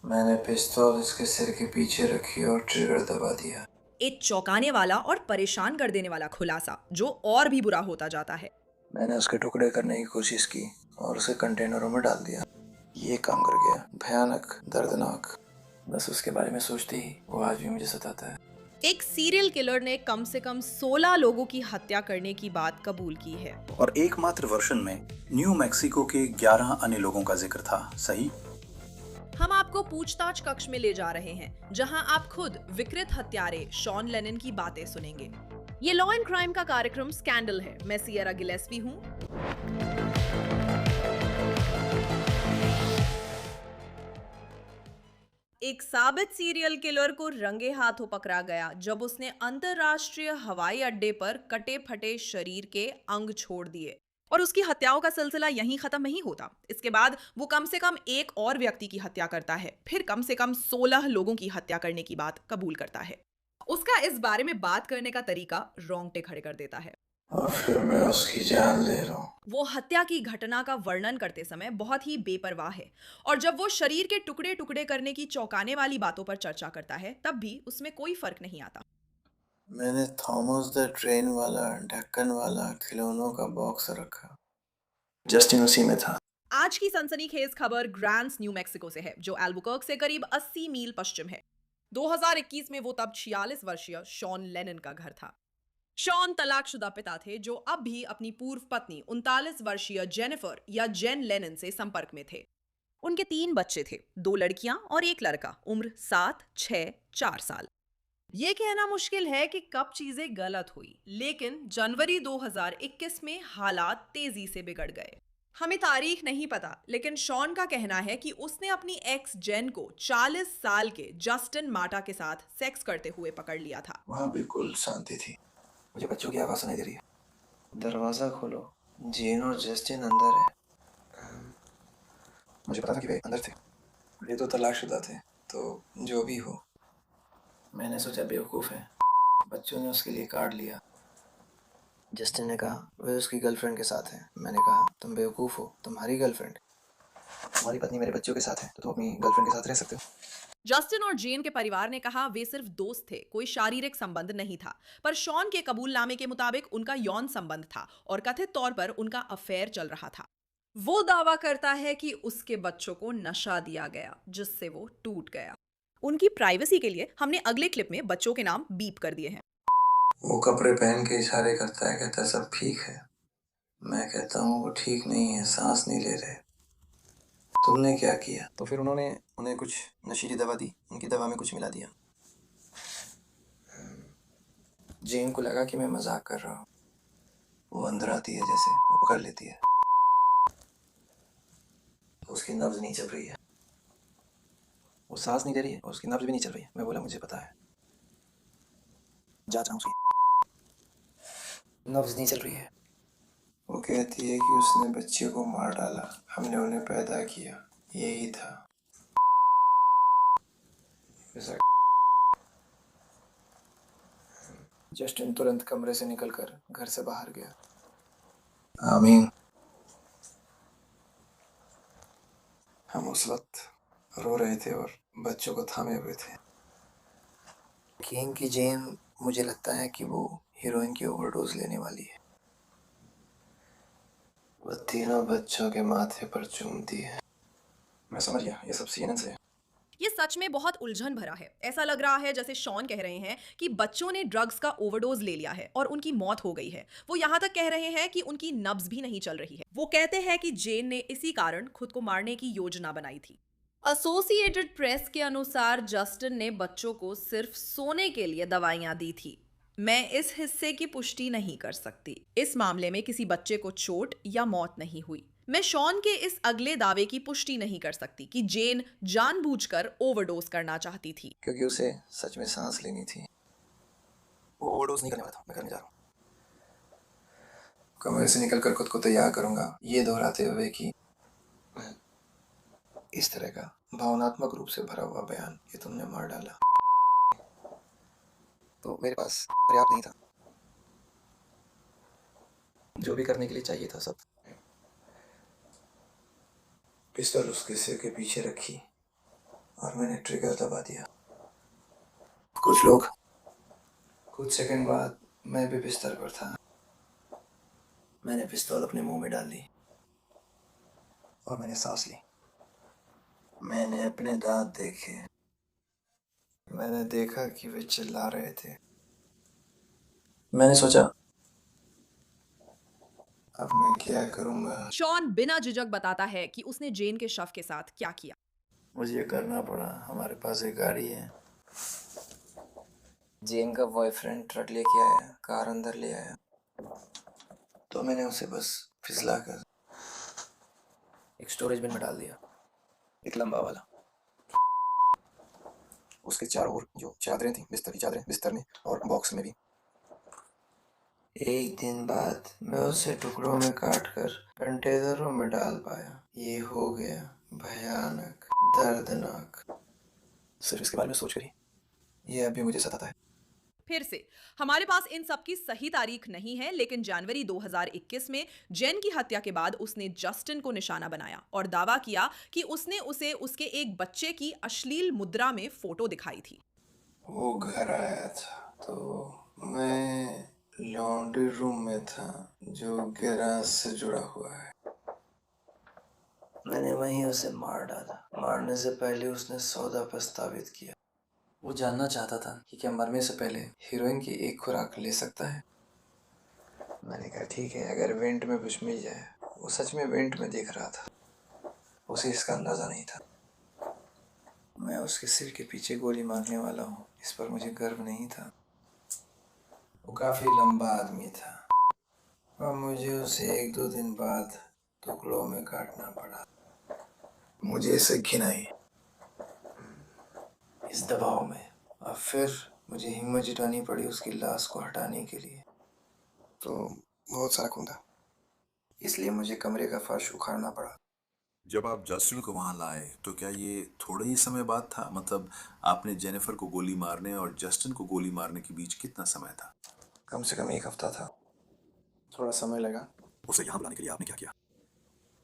मैंने पिस्तौल इसके सिर के पीछे रखी और ट्रिगर दबा दिया। एक चौंकाने वाला और परेशान कर देने वाला खुलासा जो और भी बुरा होता जाता है। मैंने उसके टुकड़े करने की कोशिश की और उसे कंटेनरों में डाल दिया। ये काम कर गया। भयानक, दर्दनाक। बस उसके बारे में सोचते ही वो आज भी मुझे सताता है। एक सीरियल किलर ने कम से कम 16 लोगों की हत्या करने की बात कबूल की है। और एकमात्र वर्षन में न्यू मैक्सिको के 11 अन्य लोगों का जिक्र था। सही? हम आपको पूछताछ कक्ष में ले जा रहे हैं, जहां आप खुद विकृत हत्यारे शॉन लेनन की बातें सुनेंगे। ये लॉ एंड क्राइम का कार्यक्रम स्कैंडल है। मैं सियरा गिलेस्पी हूँ। एक साबित सीरियल किलर को रंगे हाथों पकड़ा गया जब उसने अंतरराष्ट्रीय हवाई अड्डे पर कटे फटे शरीर के अंग छोड़ दिए। और उसकी हत्याओं का सिलसिला यहीं खत्म नहीं होता। इसके बाद वो कम से कम एक और व्यक्ति की हत्या करता है, फिर कम से कम 16 लोगों की हत्या करने की बात कबूल करता है। उसका इस बारे में बात करने का तरीका रोंगटे खड़े कर देता है। और फिर मैं उसकी जान ले रहा हूँ। वो हत्या की घटना का वर्णन करते समय बहुत ही बेपरवाह है, और जब वो शरीर के टुकड़े टुकड़े करने की चौंकाने वाली बातों पर चर्चा करता है तब भी उसमें कोई फर्क नहीं आता। मैंने थॉमस द ट्रेन वाला ढक्कन वाला खिलौनों का बॉक्स रखा। जस्टिन उसी में था। आज की सनसनीखेज खबर ग्रांड्स न्यू मैक्सिको से है, जो एल्बुकर्क से करीब 80 मील पश्चिम है। 2021 में वो तब 46 वर्षीय शॉन लेनन का घर था। शॉन तलाकशुदा पिता थे जो अब भी अपनी पूर्व पत्नी 39 वर्षीय जेनिफर या जेन लेनन से संपर्क में थे। उनके 3 बच्चे थे, 2 लड़कियां और 1 लड़का, उम्र 7, 6, 4 साल। ये कहना मुश्किल है कि कब चीजें गलत हुई, लेकिन जनवरी 2021 में हालात तेजी से बिगड़ गए। हमें तारीख नहीं पता, लेकिन शॉन का कहना है कि उसने अपनी एक्स जेन को 40 साल के जस्टिन माटा के साथ सेक्स करते हुए पकड़ लिया था। वहाँ बिल्कुल शांति थी। मुझे बच्चों की आवाज़ सुनाई दे रही है। दरवाज़ा खोलो, जेन और जस्टिन अंदर है। मुझे पता था कि वे अंदर थे। ये तो तलाकशुदा थे, तो जो भी हो। मैंने सोचा बेवकूफ़ है। बच्चों ने उसके लिए कार्ड लिया। जस्टिन ने कहा वे उसकी गर्लफ्रेंड के साथ हैं। मैंने कहा तुम बेवकूफ़ हो, तुम्हारी गर्लफ्रेंड। तुम्हारी पत्नी मेरे बच्चों के साथ है, तो तुम अपनी गर्लफ्रेंड के साथ रह सकते हो। जस्टिन और जेन के परिवार ने कहा वे सिर्फ दोस्त थे, कोई शारीरिक संबंध नहीं था। पर शॉन के कबूलनामे के मुताबिक उनका यौन संबंध था और कथित तौर पर उनका अफेयर चल रहा था। वो दावा करता है कि उसके बच्चों को नशा दिया गया, जिससे वो टूट गया। उनकी प्राइवेसी के लिए हमने अगले क्लिप में बच्चों के नाम बीप कर दिए हैं। वो कपड़े पहन के इशारे करता है, कहता है सब ठीक है। मैं कहता हूँ वो ठीक नहीं है, सांस नहीं ले रहे। तुमने क्या किया? तो फिर उन्होंने उन्हें कुछ नशीली दवा दी। उनकी दवा में कुछ मिला दिया। जेन को लगा कि मैं मजाक कर रहा हूँ। वो अंदर आती है, जैसे वो पकड़ लेती है। उसकी नब्ज नहीं चल रही है। वो सांस नहीं ले रही है और उसकी नब्ज भी नहीं चल रही है। मैं बोला मुझे पता है। जांच रहा हूँ उसकी। नब्ज नहीं चल रही है। वो कहती है कि उसने बच्चे को मार डाला, हमने उन्हें पैदा किया, यही था। जस्टिन तुरंत कमरे से निकलकर घर से बाहर गया। आमीन। हम उस वक्त रो रहे थे और बच्चों को थामे हुए थे। किंग की जेन, मुझे लगता है कि वो हीरोइन की ओवरडोज लेने वाली है। वो तीनों बच्चों के माथे पर चूमती है। मैं समझ गया, ये सब सीएनएन से है। ये सच में बहुत उलझन भरा है। ऐसा लग रहा है जैसे शॉन कह रहे हैं कि बच्चों ने ड्रग्स का ओवरडोज ले लिया है और उनकी मौत हो गई है। वो यहाँ तक कह रहे हैं कि उनकी नब्ज भी नहीं चल रही है। वो कहते हैं कि जेन ने इसी कारण खुद को मारने की योजना बनाई थी। एसोसिएटेड प्रेस के अनुसार जस्टिन ने बच्चों को सिर्फ सोने के लिए दवाइयां दी थी। मैं इस हिस्से की पुष्टि नहीं कर सकती। इस मामले में किसी बच्चे को चोट या मौत नहीं हुई। मैं शॉन के इस अगले दावे की पुष्टि नहीं कर सकती कि जेन जानबूझकर ओवरडोज करना चाहती थी। क्योंकि उसे सच में सांस लेनी थी। वो ओवरडोज नहीं करने वाला था। मैं करने जा रहा हूँ। कमरे से निकलकर खुद को तैयार करूंगा, ये दोहराते हुए कि इस तरह का भावनात्मक रूप से भरा हुआ बयान ये तुमने मार डाला। तो मेरे पास पर्याप्त नहीं था। जो भी करने के लिए चाहिए था सब। पिस्तौल उसके सिर के पीछे रखी और और मैंने ट्रिगर दबा दिया। कुछ सेकंड बाद मैं भी बिस्तर पर था। मैंने पिस्तौल अपने मुंह में डाल ली और मैंने सांस ली। मैंने अपने दांत देखे। मैंने देखा कि वे चिल्ला रहे थे। मैंने सोचा, अब मैं क्या करूंगा। शॉन बिना झिझक बताता है कि उसने जेन के शव के साथ क्या किया। मुझे ये करना पड़ा। हमारे पास एक गाड़ी है। जेन का बॉयफ्रेंड ट्रक लेके आया, कार अंदर ले आया, तो मैंने उसे बस फिसला कर एक स्टोरेज बिन में डाल दिया, एक लंबा वाला। उसके चारों ओर जो चादरें थी, बिस्तर की चादरें बिस्तर में और बॉक्स में भी। एक दिन बाद मैं उसे टुकड़ों में काट कर कंटेनरों में डाल पाया। ये हो गया भयानक, दर्दनाक। सिर्फ इसके बारे में सोच कर ही ये अभी मुझे सताता है। फिर से हमारे पास इन सब की सही तारीख नहीं है, लेकिन जनवरी 2021 में जेन की हत्या के बाद उसने जस्टिन को निशाना बनाया और दावा किया कि उसने उसे उसके एक बच्चे की अश्लील मुद्रा में फोटो दिखाई थी। वो घर आया था तो मैं लॉन्ड्री रूम में था जो गैराज से जुड़ा हुआ है। मैंने वहीं उसे मार डाला। मारने से पहले उसने सौदा प्रस्तावित किया। वो जानना चाहता था कि क्या मरने से पहले हीरोइन की एक खुराक ले सकता है। मैंने कहा ठीक है, अगर वेंट में कुछ मिल जाए। वो सच में वेंट में देख रहा था। उसे इसका अंदाजा नहीं था। मैं उसके सिर के पीछे गोली मारने वाला हूँ, इस पर मुझे गर्व नहीं था। वो काफी लंबा आदमी था और मुझे उसे 1-2 दिन बाद टुकड़ों में काटना पड़ा। मुझे इससे घिन आई, इस दबाव में। और फिर मुझे हिम्मत जुटानी पड़ी उसकी लाश को हटाने के लिए। तो बहुत सारा खून था, इसलिए मुझे कमरे का फर्श उखाड़ना पड़ा। जब आप जस्टिन को वहां लाए तो क्या ये थोड़े ही समय बाद था? मतलब आपने जेनिफर को गोली मारने और जस्टिन को गोली मारने के बीच कितना समय था? कम से कम 1 हफ्ता था। थोड़ा समय लगा। उसे यहाँ बुलाने के लिए आपने क्या किया?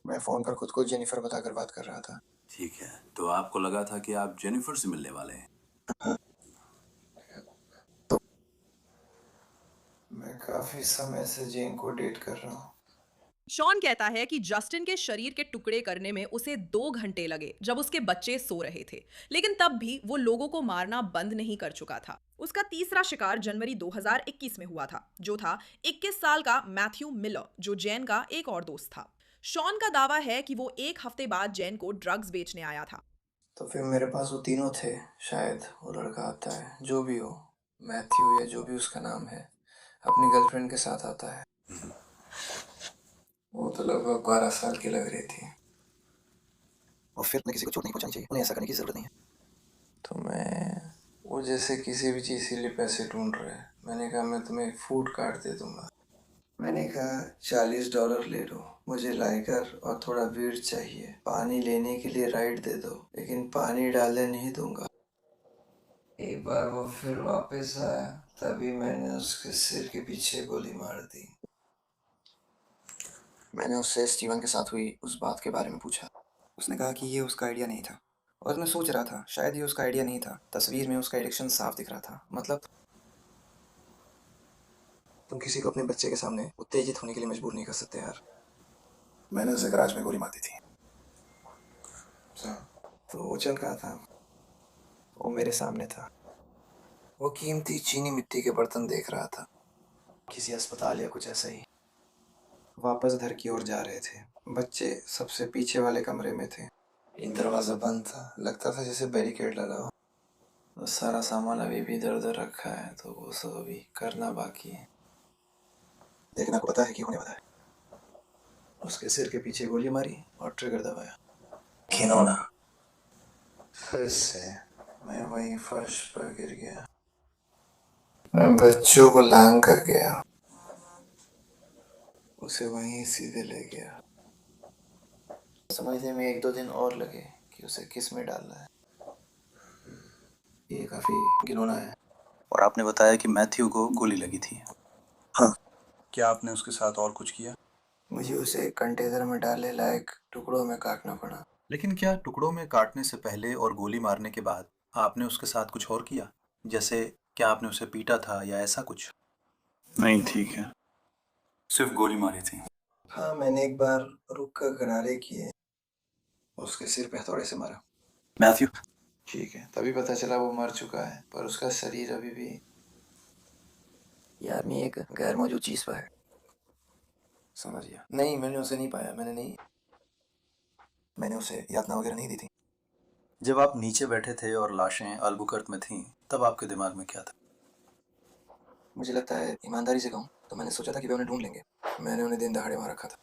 मैं फोन पर खुद को जेनिफर बताकर बात कर रहा था। ठीक है, तो आपको लगा था कि आप जेनिफर से मिलने वाले हैं। मैं काफी समय से जेन को डेट कर रहा हूँ। शॉन कहता है कि जस्टिन के शरीर के टुकड़े करने में उसे 2 घंटे लगे जब उसके बच्चे सो रहे थे, लेकिन तब भी वो लोगों को मारना बंद नहीं कर चुका था। उसका तीसरा शिकार जनवरी 2021 में हुआ था, जो था 21 साल का मैथ्यू मिलर, जो जैन का एक और दोस्त था। शॉन का दावा है कि वो 1 हफ्ते बाद जैन को ड्रग्स बेचने आया था। तो फिर मेरे पास वो तीनों थे। शायद वो लड़का आता है, जो भी हो, मैथ्यू या जो भी उसका नाम है, अपनी गर्लफ्रेंड के साथ आता है। वो तो लगभग 12 साल की लग रही थी। और फिर मैं किसी को चोट नहीं पहुंचानी चाहिए, उन्हें ऐसा करने की जरूरत नहीं है। तो वो जैसे किसी भी चीज़ के लिए पैसे ढूंढ रहे हैं। मैंने कहा मैं तुम्हें फूड कार्ड दे दूंगा। मैंने कहा $40 ले लो, मुझे लाइकर और थोड़ा वीड चाहिए। पानी लेने के लिए राइड दे दो, लेकिन पानी डालने नहीं दूंगा। एक बार वो फिर वापस आया, तभी मैंने उसके सिर के पीछे गोली मार दी। मैंने उससे स्टीवन के साथ हुई उस बात के बारे में पूछा। उसने कहा कि ये उसका आइडिया नहीं था, और मैं सोच रहा था शायद ये उसका आइडिया नहीं था। तस्वीर में उसका डायरेक्शन साफ दिख रहा था। मतलब तुम किसी को अपने बच्चे के सामने उत्तेजित होने के लिए मजबूर नहीं कर सकते यार। मैंने उसे गराज में गोली मार दी थी। तो वो चल रहा था, वो मेरे सामने था। वो कीमती चीनी मिट्टी के बर्तन देख रहा था, किसी अस्पताल या कुछ ऐसा ही। वापस घर की ओर जा रहे थे। बच्चे सबसे पीछे वाले कमरे में थे। एक दरवाजा बंद था, लगता था जैसे बैरिकेड लगा हो। तो सारा सामान अभी भी इधर उधर रखा है, तो वो सब अभी करना बाकी है। देखना को पता है कि होने वाला है। उसके सिर के पीछे गोली मारी और ट्रिगर दबाया। घिनौना। फिर से मैं वही फर्श पर गिर गया। मैं बच्चों को लांग कर गया, उसे वहीं सीधे ले गया। समझने में 1-2 दिन और लगे कि उसे किस में डालना है। ये काफी घिनौना है। और आपने बताया कि मैथ्यू को गोली लगी थी। हाँ, क्या आपने उसके साथ और कुछ किया? मुझे उसे कंटेनर में डाले लायक टुकड़ों में काटना पड़ा। लेकिन क्या टुकड़ों में काटने से पहले और गोली मारने के बाद आपने उसके साथ कुछ और किया? जैसे क्या आपने उसे पीटा था या ऐसा कुछ? नहीं, ठीक है। सिर्फ गोली मारी थी। हाँ, मैंने एक बार रुक कर गरारे किए, उसके सिर पे हथौड़े से मारा। मैथ्यू, ठीक है, तभी पता चला वो मर चुका है, पर उसका शरीर अभी भी ये आदमी एक गैर मौजूद चीज पर है। समझ गया। नहीं, मैंने उसे नहीं पाया। मैंने उसे यातना वगैरह नहीं दी थी। जब आप नीचे बैठे थे और लाशें अल्बुकर्क में थीं, तब आपके दिमाग में क्या था? मुझे लगता है, ईमानदारी से कहूँ तो मैंने सोचा था कि वे उन्हें ढूंढ लेंगे। मैंने उन्हें दिन दहाड़े वहां रखा था,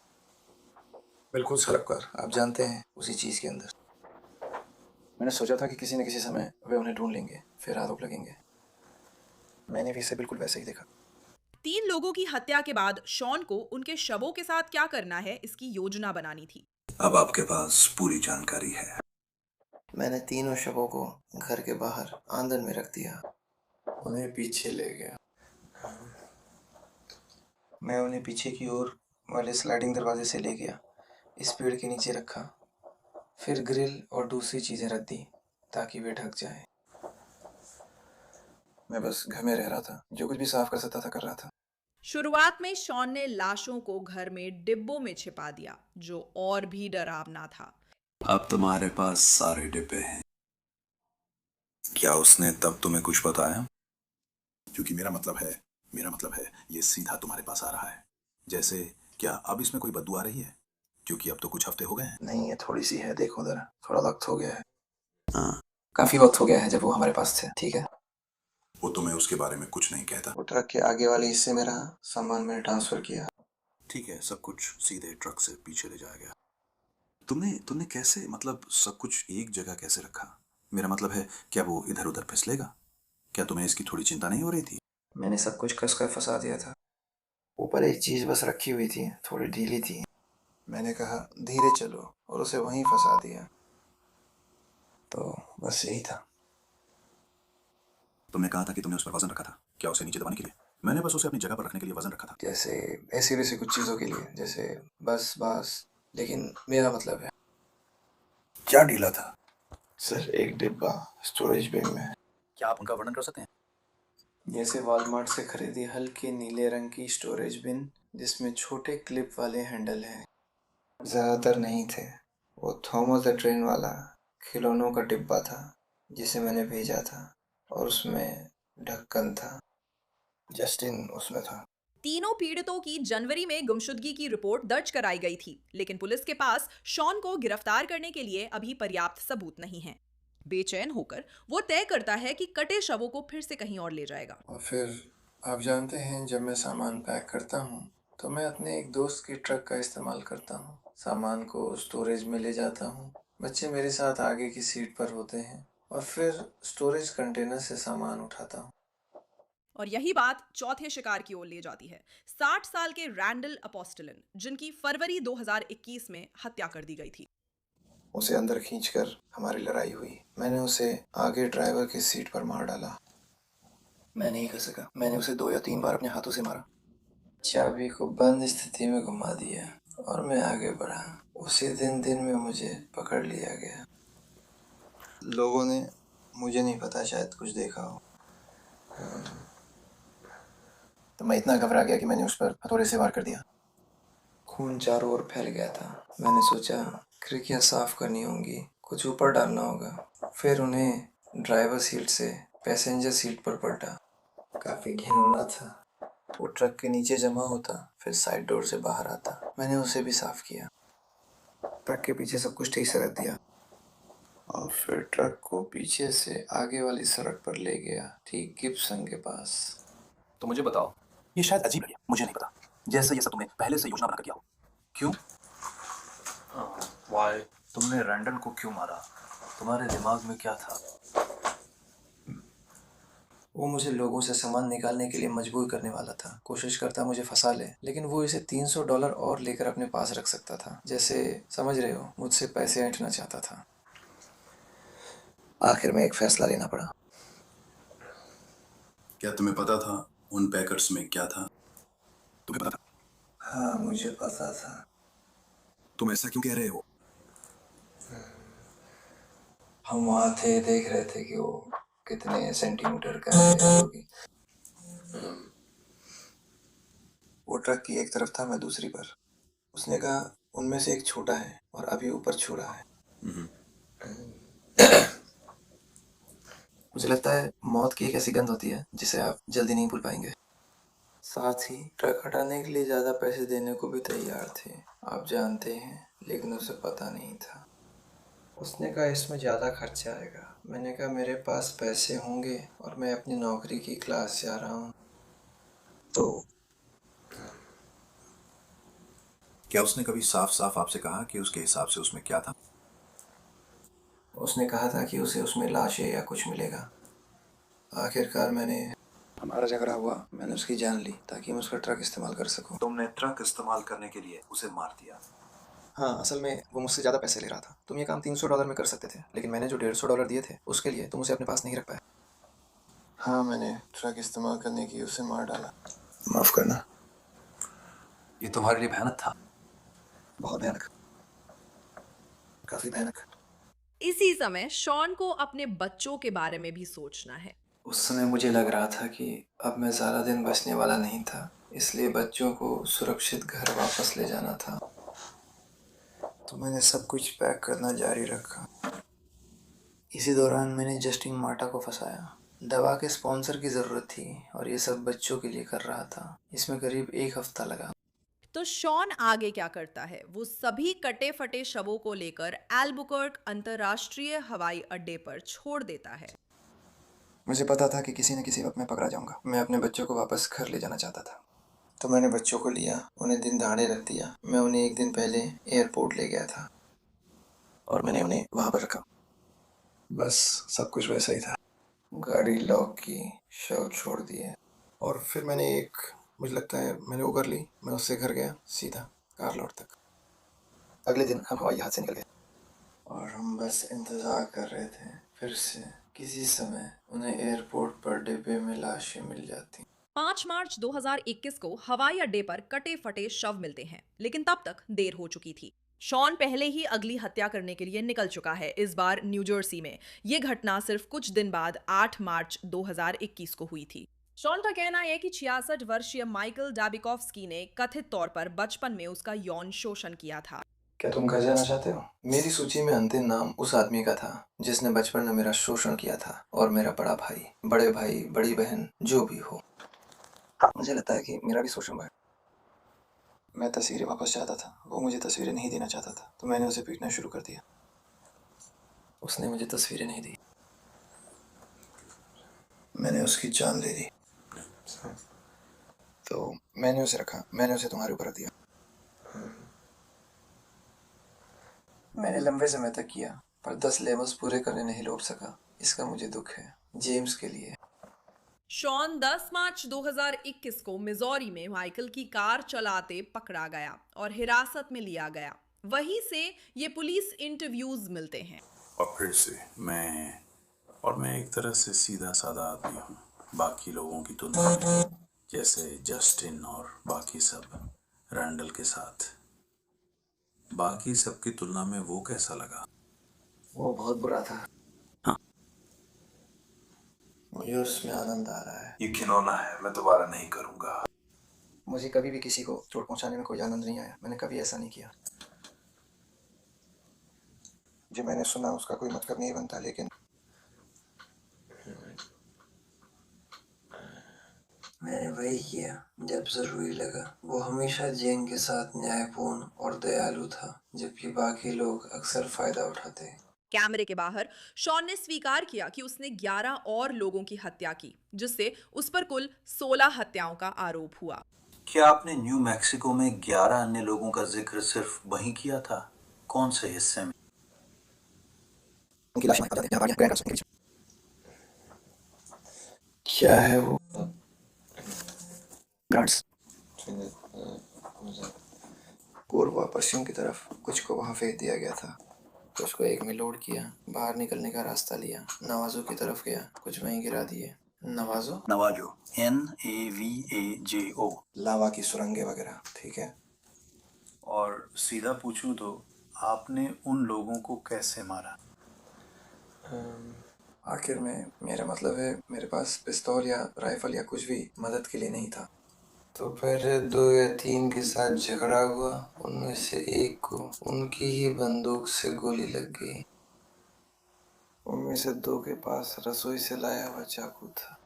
बिल्कुल सड़क पर, आप जानते हैं, उसी चीज के अंदर। मैंने सोचा था कि किसी न किसी समय वे उन्हें ढूंढ लेंगे, फिर आरोप लगेंगे। मैंने भी इसे बिल्कुल वैसे ही देखा। 3 लोगों की हत्या के बाद शॉन को उनके शवों के साथ क्या करना है, इसकी योजना बनानी थी। अब आपके पास पूरी जानकारी है। मैंने तीनों शवों को घर के बाहर आंगन में रख दिया, उन्हें पीछे ले गया। मैं उन्हें पीछे की ओर वाले स्लाइडिंग दरवाजे से ले गया, इस पेड़ के नीचे रखा, फिर ग्रिल और दूसरी चीजें रख दी ताकि वे ढक जाएं। मैं बस घर में रह रहा था, जो कुछ भी साफ कर सकता था कर रहा था। शुरुआत में शॉन ने लाशों को घर में डिब्बों में छिपा दिया, जो और भी डरावना था। अब तुम्हारे पास सारे डिब्बे हैं। क्या उसने तब तुम्हें कुछ बताया? क्योंकि मेरा मतलब है ये सीधा तुम्हारे पास आ रहा है। जैसे, क्या अब इसमें कोई बदबू आ रही है? क्योंकि अब तो कुछ हफ्ते हो गए हैं। नहीं, ये थोड़ी सी है, देखो जरा, थोड़ा वक्त हो गया है। हाँ, काफी वक्त हो गया है जब वो हमारे पास थे, ठीक है। वो तुम्हें उसके बारे में कुछ नहीं कहता। वो ट्रक के आगे वाले हिस्से में रहा, सामान मैंने ट्रांसफर किया। ठीक है, सब कुछ सीधे ट्रक से पीछे ले जाया गया। तुमने कैसे, मतलब सब कुछ एक जगह कैसे रखा? मेरा मतलब है, क्या वो इधर उधर फिसलेगा? क्या तुम्हें इसकी थोड़ी चिंता नहीं हो रही थी? मैंने सब कुछ कसकर फंसा दिया था। ऊपर एक चीज बस रखी हुई थी, थोड़ी ढीली थी। मैंने कहा धीरे चलो, और उसे वहीं फंसा दिया। तो बस यही था। तुमने कहा था कि तुमने उस पर वजन रखा था, क्या उसे नीचे दबाने के लिए? मैंने बस उसे अपनी जगह पर रखने के लिए वजन रखा था। जैसे ऐसी वैसी कुछ चीजों के लिए, जैसे बस। लेकिन मेरा मतलब है, क्या ढीला था? सर, एक डिब्बा स्टोरेज बिन में। क्या आप उनका वर्णन कर सकते हैं? जैसे वॉलमार्ट से खरीदी हल्के नीले रंग की स्टोरेज बिन, जिसमें छोटे क्लिप वाले हैंडल हैं। ज़्यादातर नहीं थे। वो थॉमस द ट्रेन वाला खिलौनों का डिब्बा था, जिसे मैंने भेजा था, और उसमें ढक्कन था। जस्टिन उसमें था। तीनों पीड़ितों की जनवरी में गुमशुदगी की रिपोर्ट दर्ज कराई गई थी, लेकिन पुलिस के पास शॉन को गिरफ्तार करने के लिए अभी पर्याप्त सबूत नहीं है। बेचैन होकर वो तय करता है कि कटे शवों को फिर से कहीं और ले जाएगा। और फिर, आप जानते हैं, जब मैं सामान पैक करता हूँ तो मैं अपने एक दोस्त की ट्रक का इस्तेमाल करता हूँ। सामान को स्टोरेज में ले जाता हूँ, बच्चे मेरे साथ आगे की सीट पर होते हैं, और फिर स्टोरेज कंटेनर से सामान उठाता हूँ। और यही बात चौथे शिकार की ओर ले जाती है। 60 साल के रैंडल अपोस्टलिन, जिनकी फरवरी 2021 में हत्या कर दी गई थी। उसे अंदर खींचकर हमारी लड़ाई हुई। मैंने उसे आगे ड्राइवर की सीट पर मार डाला। मैं नहीं कर सका। मैंने उसे 2 या 3 बार अपने हाथों से मारा। चाबी को बंद स्थिति में घुमा दिया और मैं आगे बढ़ा। उसी दिन में मुझे पकड़ लिया गया। लोगों ने, मुझे नहीं पता, शायद कुछ देखा हो। तो मैं इतना घबरा गया कि मैंने उस पर हथौड़े से वार कर दिया। खून चारों ओर फैल गया था। मैंने सोचा खिड़कियां साफ करनी होंगी, कुछ ऊपर डालना होगा। फिर उन्हें ड्राइवर सीट से पैसेंजर सीट पर पलटा। काफी घिनौना था। वो ट्रक के नीचे जमा होता, फिर साइड डोर से बाहर आता। मैंने उसे भी साफ किया, ट्रक के पीछे सब कुछ ठीक से रख दिया, और फिर ट्रक को पीछे से आगे वाली सड़क पर ले गया, ठीक गिब्सन के पास। तो मुझे बताओ, ये शायद अजीब लगे, मुझे नहीं पता, जैसे ये सब तुमने पहले से योजना बनाकर किया हो। क्यों? वाई? तुमने रैंडल को क्यों मारा? तुम्हारे दिमाग में क्या था? वो मुझे लोगों से सामान निकालने के लिए मजबूर करने वाला था। कोशिश करता मुझे फंसा ले, लेकिन वो इसे $300 और लेकर अपने पास रख सकता था। जैसे, समझ रहे हो, मुझसे पैसे ऐंठना चाहता था। आखिर में एक फैसला लेना पड़ा। क्या तुम्हें पता था उन पैकेट्स में क्या था? तुम्हें पता था? हाँ, मुझे पता था। तुम ऐसा क्यों कह रहे हो? हम वहाँ थे, देख रहे थे कि वो कितने सेंटीमीटर का है, जो कि वो ट्रक की एक तरफ था, मैं दूसरी पर। उसने कहा उनमें से एक छोटा है और अभी ऊपर छू रहा है। मुझे लगता है मौत की एक ऐसी गंध होती है जिसे आप जल्दी नहीं भूल पाएंगे। साथ ही ट्रक हटाने के लिए ज़्यादा पैसे देने को भी तैयार थे, आप जानते हैं, लेकिन उसे पता नहीं था। उसने कहा इसमें ज़्यादा खर्चा आएगा। मैंने कहा मेरे पास पैसे होंगे और मैं अपनी नौकरी की क्लास जा रहा हूँ। तो क्या उसने कभी साफ साफ आपसे कहा कि उसके हिसाब से उसमें क्या था? उसने कहा था कि उसे उसमें लाशें या कुछ मिलेगा। आखिरकार हमारा झगड़ा हुआ, मैंने उसकी जान ली ताकि मैं उसका ट्रक इस्तेमाल कर सकूं। तुमने ट्रक इस्तेमाल करने के लिए उसे मार दिया। हाँ, असल में वो मुझसे ज़्यादा पैसे ले रहा था। तुम ये काम $300 में कर सकते थे, लेकिन मैंने जो $150 दिए थे उसके लिए तुम उसे अपने पास नहीं रख पाए। हाँ, मैंने ट्रक इस्तेमाल करने की उसे मार डाला। माफ करना। ये तुम्हारे लिए भयानक था। बहुत भयानक, काफी भयानक। इसी समय शॉन को अपने बच्चों के बारे में भी सोचना है। उस समय मुझे लग रहा था कि अब मैं ज़्यादा दिन बचने वाला नहीं था, इसलिए बच्चों को सुरक्षित घर वापस ले जाना था। तो मैंने सब कुछ पैक करना जारी रखा। इसी दौरान मैंने जस्टिन मार्टा को फंसाया। दवा के स्पॉन्सर की ज़रूरत थी और ये सब बच्चों के लिए कर रहा था। इसमें करीब 1 हफ्ता लगा। तो शॉन आगे क्या करता है? वो सभी कटे फटे शवों को लेकर एल्बुकर्क अंतरराष्ट्रीय हवाई अड्डे पर छोड़ देता है। मुझे पता था कि किसी न किसी वक्त मैं पकड़ा जाऊंगा। मैं अपने बच्चों को वापस घर ले जाना चाहता था, तो मैंने बच्चों को लिया, उन्हें दिन दहाड़े रख दिया। मैं उन्हें एक दिन पहले एयरपोर्ट ले गया था और मैंने उन्हें वहां पर रखा। बस सब कुछ वैसा ही था। गाड़ी लॉक की, शव छोड़ दिए और फिर मुझे लगता है मैंने वो कर ली। मैं उससे घर गया, सीधा कार लौट तक। अगले दिन हम हवाई जहाज से निकल गए और हम बस इंतज़ार कर रहे थे, फिर से किसी समय उन्हें एयरपोर्ट पर डिब्बे में लाशें मिल जाती। 5 मार्च 2021 को हवाई अड्डे पर कटे फटे शव मिलते हैं, लेकिन तब तक देर हो चुकी थी। शॉन पहले ही अगली हत्या करने के लिए निकल चुका है, इस बार न्यू जर्सी में। यह घटना सिर्फ कुछ दिन बाद 8 मार्च 2021 को हुई थी। शॉन का कहना है कि 66 वर्षीय माइकल डाबिकॉफ्स्की ने कथित तौर पर बचपन में उसका यौन शोषण किया था। क्या तुम घर जाना चाहते हो? मेरी सूची में अंतिम नाम उस आदमी का था जिसने बचपन में मेरा शोषण किया था, और मेरा बड़ा भाई, बड़े भाई, बड़ी बहन, जो भी हो। मुझे लगता है कि मेरा भी शोषण हुआ है। मैं तस्वीरें वापस चाहता था, वो मुझे तस्वीरें नहीं देना चाहता था, तो मैंने उसे पीटना शुरू कर दिया। उसने मुझे तस्वीरें नहीं दी, मैंने उसकी जान ले ली। तो मैंने उसे रखा, मैंने उसे तुम्हारे ऊपर रख दिया। मैंने लंबे समय तक किया, पर 10 लेवल्स पूरे करने नहीं लौट सका। इसका मुझे दुख है, जेम्स के लिए। शॉन 10 मार्च 2021 को मिजोरी में माइकल की कार चलाते पकड़ा गया और हिरासत में लिया गया। वहीं से ये पुलिस इंटरव्यूज मिलते हैं। और फिर से मैं एक तरह से सीधा साधा आदमी हूँ, बाकी लोगों की तुलना में, जैसे जस्टिन और बाकी सब, रैंडल के साथ। बाकी सब की तुलना में वो कैसा लगा? वो बहुत बुरा था। मुझे उसमें आनंद आ रहा है। ये घिनौना है, मैं दोबारा नहीं करूँगा। मुझे कभी भी किसी को चोट पहुंचाने में कोई आनंद नहीं आया। मैंने कभी ऐसा नहीं किया। जो मैंने सुना उसका कोई मतलब नहीं बनता, लेकिन मैंने वही किया जब जरूरी लगा। वो हमेशा जेन के साथ न्यायपूर्ण और दयालु था, जबकि बाकी लोग अक्सर फायदा उठाते। कैमरे के बाहर शॉन ने स्वीकार किया कि उसने 11 और लोगों की हत्या की, जिससे उस पर कुल 16 हत्याओं का आरोप हुआ। क्या आपने न्यू मैक्सिको में 11 अन्य लोगों का जिक्र सिर्फ वहीं किया था? कौन से हिस्से में? उनकी लाश हमारे पास आती है, ग्रैंड के बीच में। क्या है वो? ग्रांट्स। पूर्व पश्चिम की तरफ कुछ को वहां फेंक दिया गया था, कुछ को एक में लोड किया, बाहर निकलने का रास्ता लिया, नवाजो की तरफ गया, कुछ वहीं गिरा दिए। Navajo, Navajo, NAVAJO। लावा की सुरंगें वगैरह, ठीक है। और सीधा पूछूं तो आपने उन लोगों को कैसे मारा? आखिर में मेरा मतलब है मेरे पास पिस्तौल या राइफल या कुछ भी मदद के लिए नहीं था। तो फिर 2 या 3 के साथ झगड़ा हुआ, उनमें से एक को उनकी ही बंदूक से गोली लग गई। उनमें से 2 के पास रसोई से लाया हुआ चाकू था।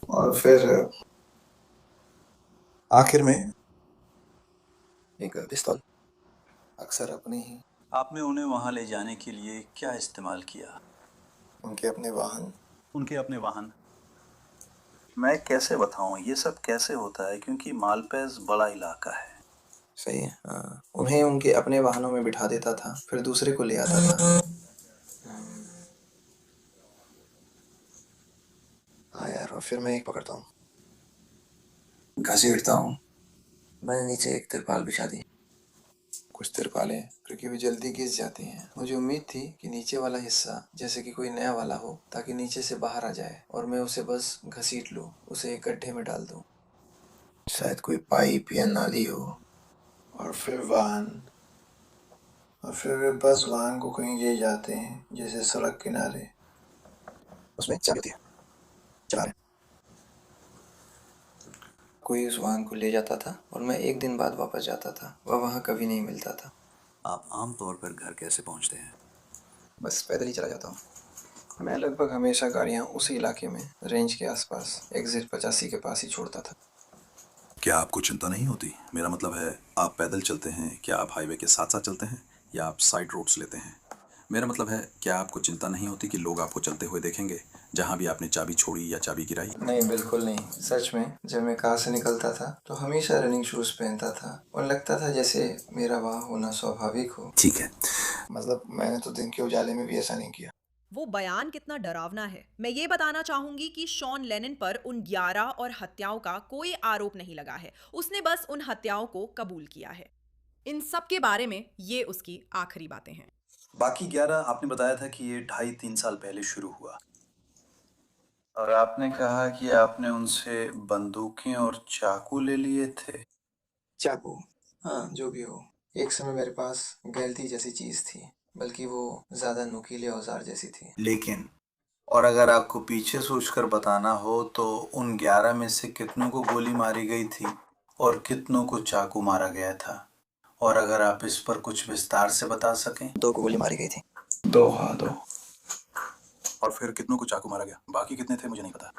और फिर आखिर में एक पिस्तौल, अक्सर अपने ही आपने उन्हें वहाँ ले जाने के लिए क्या इस्तेमाल किया? उनके अपने वाहन। उनके अपने वाहन? मैं कैसे बताऊं ये सब कैसे होता है, क्योंकि मालपेस बड़ा इलाका है। सही है, हाँ। उन्हें उनके अपने वाहनों में बिठा देता था, फिर दूसरे को ले आता था। हाँ यार, और फिर मैं एक पकड़ता हूँ, घसीटता हूँ। मैंने नीचे एक तिरपाल बिछा दी। कुछ तिरपालें क्योंकि वे जल्दी घिस जाती हैं। मुझे उम्मीद थी कि नीचे वाला हिस्सा जैसे कि कोई नया वाला हो, ताकि नीचे से बाहर आ जाए और मैं उसे बस घसीट लूँ, उसे एक गड्ढे में डाल दूँ। शायद कोई पाइप या नाली हो। और फिर वे बस वाहन को कहीं ले जाते हैं, जैसे सड़क किनारे। उसमें चाबी होती है, चला रहे। कोई उस वाहन को ले जाता था और मैं एक दिन बाद वापस जाता था। वह वहाँ कभी नहीं मिलता था। आप आमतौर पर घर कैसे पहुँचते हैं? बस पैदल ही चला जाता हूँ। मैं लगभग हमेशा गाड़ियाँ उसी इलाके में, रेंज के आसपास, एग्जिट 85 के पास ही छोड़ता था। क्या आपको चिंता नहीं होती? मेरा मतलब है, आप पैदल चलते हैं, क्या आप हाईवे के साथ साथ चलते हैं या आप साइड रोड्स लेते हैं? मेरा मतलब है, क्या आपको चिंता नहीं होती कि लोग आपको चलते हुए देखेंगे जहाँ भी आपने चाबी छोड़ी या चाबी गिराई? नहीं, बिल्कुल नहीं। सच में जब मैं कार से निकलता था तो हमेशा रनिंग शूज पहनता था और लगता था जैसे मेरा वहाँ होना स्वाभाविक हो। ठीक है। मतलब मैंने तो दिन के उजाले में भी ऐसा नहीं किया। वो बयान कितना डरावना है। मैं ये बताना चाहूंगी कि शॉन लेनिन पर उन 11 और हत्याओं का कोई आरोप नहीं लगा है। उसने बस उन हत्याओं को कबूल किया है। इन सब के बारे में ये उसकी आखिरी बातें हैं। बाकी 11 आपने बताया था कि ये 2.5-3 साल पहले शुरू हुआ, और आपने कहा कि आपने उनसे बंदूकें और चाकू ले लिए थे। चाकू, हाँ, जो भी हो। एक समय मेरे पास गैलती जैसी चीज थी, बल्कि वो ज्यादा नुकीले औजार जैसी थी। लेकिन और अगर आपको पीछे सोचकर बताना हो तो उन 11 में से कितनों को गोली मारी गई थी और कितनों को चाकू मारा गया था? और अगर आप इस पर कुछ विस्तार से बता सकें। 2 को गोली मारी गई थी। 2, हाँ, 2। और फिर कितनों को चाकू मारा गया? बाकी कितने थे मुझे नहीं पता।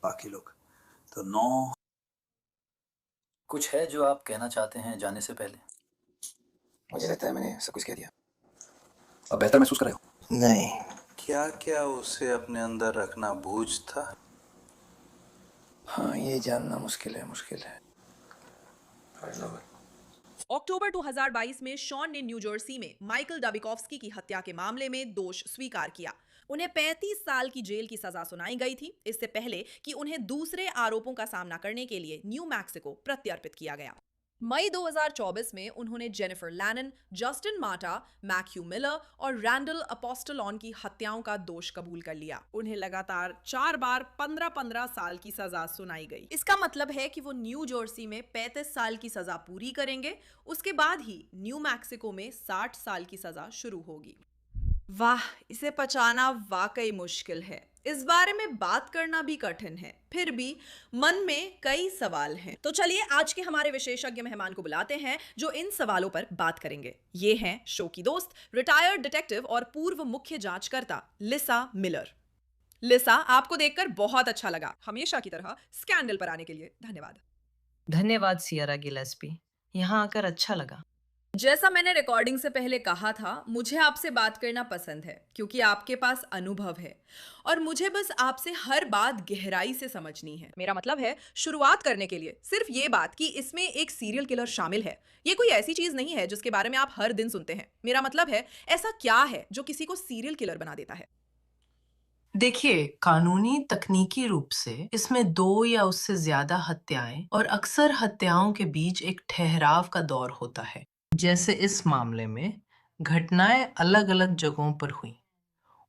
बाकी लोग तो 9। कुछ है जो आप कहना चाहते हैं जाने से पहले? मुझे लगता है मैंने सब कुछ कह दिया। अब बेहतर महसूस कर रहे हो? नहीं। क्या क्या उसे अपने अंदर रखना बोझ था? हाँ, ये जानना मुश्किल है। अक्टूबर 2022 में शॉन ने न्यू जर्सी में माइकल डबिकोव्स्की की हत्या के मामले में दोष स्वीकार किया। उन्हें 35 साल की जेल की सजा सुनाई गई थी, इससे पहले कि उन्हें दूसरे आरोपों का सामना करने के लिए न्यू मैक्सिको प्रत्यर्पित किया गया। मई 2024 में उन्होंने जेनिफर लैनन, जस्टिन माटा, मैथ्यू मिलर और रैंडल अपोस्टलॉन की हत्याओं का दोष कबूल कर लिया। उन्हें लगातार 4 बार 15-15 साल की सजा सुनाई गई। इसका मतलब है कि वो न्यू जर्सी में 35 साल की सजा पूरी करेंगे। उसके बाद ही न्यू मैक्सिको में 60 साल की सजा शुरू होगी। वाह, इसे पचाना वाकई मुश्किल है। इस बारे में बात करना भी कठिन है, फिर भी मन में कई सवाल हैं। तो चलिए आज के हमारे विशेषज्ञ मेहमान को बुलाते हैं जो इन सवालों पर बात करेंगे। ये हैं शो की दोस्त, रिटायर्ड डिटेक्टिव और पूर्व मुख्य जांचकर्ता लिसा मिलर। लिसा, आपको देखकर बहुत अच्छा लगा। हमेशा की तरह स्कैंडल पर आने के लिए धन्यवाद। धन्यवाद सियरा गिलेस्पी, यहाँ आकर अच्छा लगा। जैसा मैंने रिकॉर्डिंग से पहले कहा था, मुझे आपसे बात करना पसंद है क्योंकि आपके पास अनुभव है और मुझे बस आपसे हर बात गहराई से समझनी है। मेरा मतलब है, शुरुआत करने के लिए सिर्फ ये बात कि इसमें एक सीरियल किलर शामिल है, ये कोई ऐसी चीज नहीं है जिसके बारे में आप हर दिन सुनते हैं। मेरा मतलब है, ऐसा क्या है जो किसी को सीरियल किलर बना देता है? देखिए, कानूनी तकनीकी रूप से इसमें 2 या उससे ज्यादा हत्याएं और अक्सर हत्याओं के बीच एक ठहराव का दौर होता है। जैसे इस मामले में घटनाएं अलग-अलग जगहों पर हुई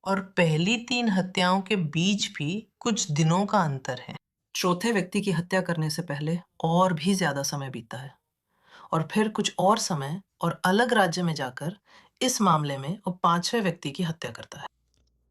और पहली 3 हत्याओं के बीच भी कुछ दिनों का अंतर है। चौथे व्यक्ति की हत्या करने से पहले और भी ज्यादा समय बीतता है और फिर कुछ और समय और अलग राज्य में जाकर इस मामले में वो पांचवें व्यक्ति की हत्या करता है।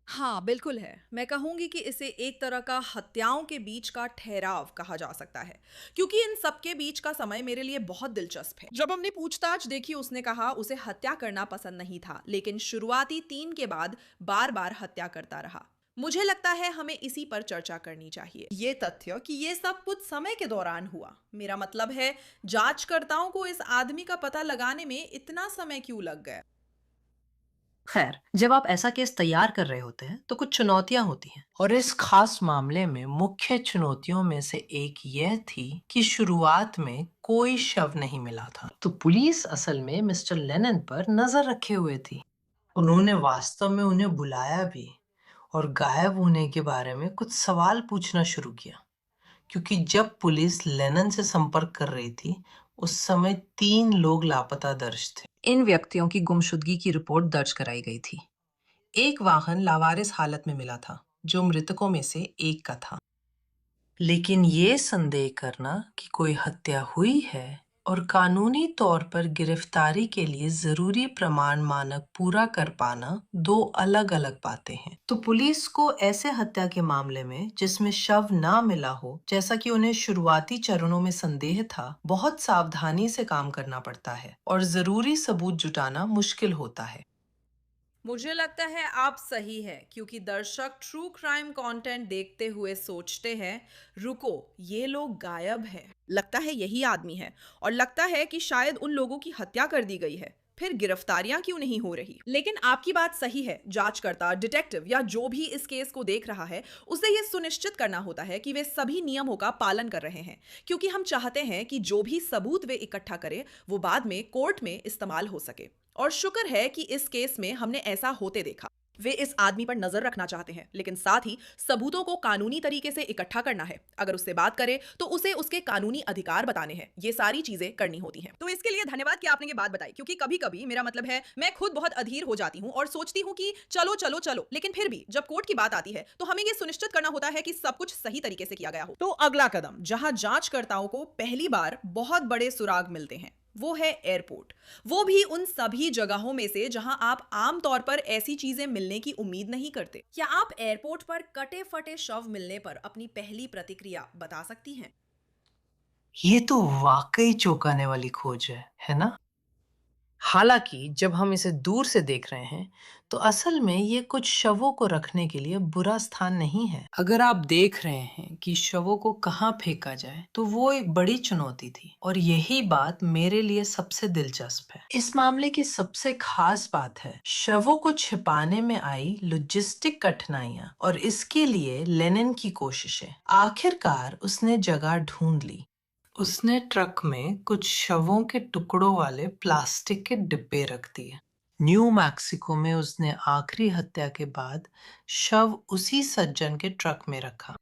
हाँ, बिल्कुल है। मैं कहूँगी कि इसे एक तरह का हत्याओं के बीच का ठहराव कहा जा सकता है, क्योंकि इन सब के बीच का समय मेरे लिए बहुत दिलचस्प है। जब हमने पूछताछ देखी, उसने कहा उसे हत्या करना पसंद नहीं था, लेकिन शुरुआती 3 के बाद बार-बार हत्या करता रहा। मुझे लगता है हमें इसी पर चर्चा करनी चाहिए। ये तथ्य कि ये सब कुछ समय के दौरान हुआ। मेरा मतलब है, जांचकर्ताओं को इस आदमी का पता लगाने में इतना समय क्यों लग गया? खैर, जब आप ऐसा केस तैयार कर रहे होते हैं तो कुछ चुनौतियां होती हैं और इस खास मामले में मुख्य चुनौतियों में से एक यह थी कि शुरुआत में कोई शव नहीं मिला था। तो पुलिस असल में मिस्टर लेनन पर नजर रखे हुए थी। उन्होंने वास्तव में उन्हें बुलाया भी और गायब होने के बारे में कुछ सवाल पूछना शुरू किया, क्योंकि जब पुलिस लेनन से संपर्क कर रही थी उस समय 3 लोग लापता दर्ज थे। इन व्यक्तियों की गुमशुदगी की रिपोर्ट दर्ज कराई गई थी। एक वाहन लावारिस हालत में मिला था जो मृतकों में से एक का था, लेकिन ये संदेह करना कि कोई हत्या हुई है और कानूनी तौर पर गिरफ्तारी के लिए जरूरी प्रमाण मानक पूरा कर पाना दो अलग-अलग बातें हैं। तो पुलिस को ऐसे हत्या के मामले में जिसमें शव ना मिला हो, जैसा कि उन्हें शुरुआती चरणों में संदेह था, बहुत सावधानी से काम करना पड़ता है और जरूरी सबूत जुटाना मुश्किल होता है। मुझे लगता है आप सही है, क्योंकि दर्शक ट्रू क्राइम कंटेंट देखते हुए सोचते हैं, रुको, ये लोग गायब हैं, लगता है यही आदमी है, और लगता है कि शायद उन लोगों की हत्या कर दी गई है, फिर गिरफ्तारियां क्यों नहीं हो रही? लेकिन आपकी बात सही है, जांचकर्ता, डिटेक्टिव या जो भी इस केस को देख रहा है, उसे यह सुनिश्चित करना होता है कि वे सभी नियमों का पालन कर रहे हैं, क्योंकि हम चाहते हैं कि जो भी सबूत वे इकट्ठा करें वो बाद में कोर्ट में इस्तेमाल हो सके। और शुक्र है कि इस केस में हमने ऐसा होते देखा। वे इस आदमी पर नजर रखना चाहते हैं, लेकिन साथ ही सबूतों को कानूनी तरीके से इकट्ठा करना है। अगर उससे बात करे तो उसे उसके कानूनी अधिकार बताने हैं। ये सारी चीजें करनी होती हैं। तो इसके लिए धन्यवाद कि आपने ये बात बताई, क्योंकि कभी-कभी मेरा मतलब है, मैं खुद बहुत अधीर हो जाती हूँ और सोचती हूँ कि चलो चलो चलो, लेकिन फिर भी जब कोर्ट की बात आती है तो हमें ये सुनिश्चित करना होता है कि सब कुछ सही तरीके से किया गया हो। तो अगला कदम, जहां जांचकर्ताओं को पहली बार बहुत बड़े सुराग मिलते हैं, वो है एयरपोर्ट। वो भी उन सभी जगहों में से जहां आप आम तौर पर ऐसी चीजें मिलने की उम्मीद नहीं करते। क्या आप एयरपोर्ट पर कटे फटे शव मिलने पर अपनी पहली प्रतिक्रिया बता सकती हैं? ये तो वाकई चौंकाने वाली खोज है ना? हालांकि जब हम इसे दूर से देख रहे हैं तो असल में ये कुछ शवों को रखने के लिए बुरा स्थान नहीं है। अगर आप देख रहे हैं कि शवों को कहाँ फेंका जाए तो वो एक बड़ी चुनौती थी और यही बात मेरे लिए सबसे दिलचस्प है। इस मामले की सबसे खास बात है शवों को छिपाने में आई लॉजिस्टिक कठिनाइयां और इसके लिए लेनिन की कोशिशें। आखिरकार उसने जगह ढूंढ ली। उसने ट्रक में कुछ शवों के टुकड़ों वाले प्लास्टिक के डिब्बे रख दिए। न्यू मैक्सिको में उसने आखिरी हत्या के बाद शव उसी सज्जन के ट्रक में रखा।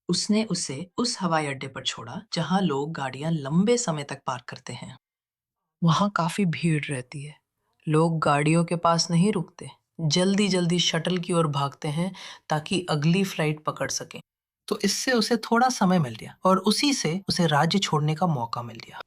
उसने उसे उस हवाई अड्डे पर छोड़ा जहां लोग गाड़ियां लंबे समय तक पार्क करते हैं। वहां काफी भीड़ रहती है। लोग गाड़ियों के पास नहीं रुकते, जल्दी जल्दी शटल की ओर भागते हैं ताकि अगली फ्लाइट पकड़ सकें। तो इससे उसे थोड़ा समय मिल गया और उसी से उसे राज्य छोड़ने का मौका मिल गया।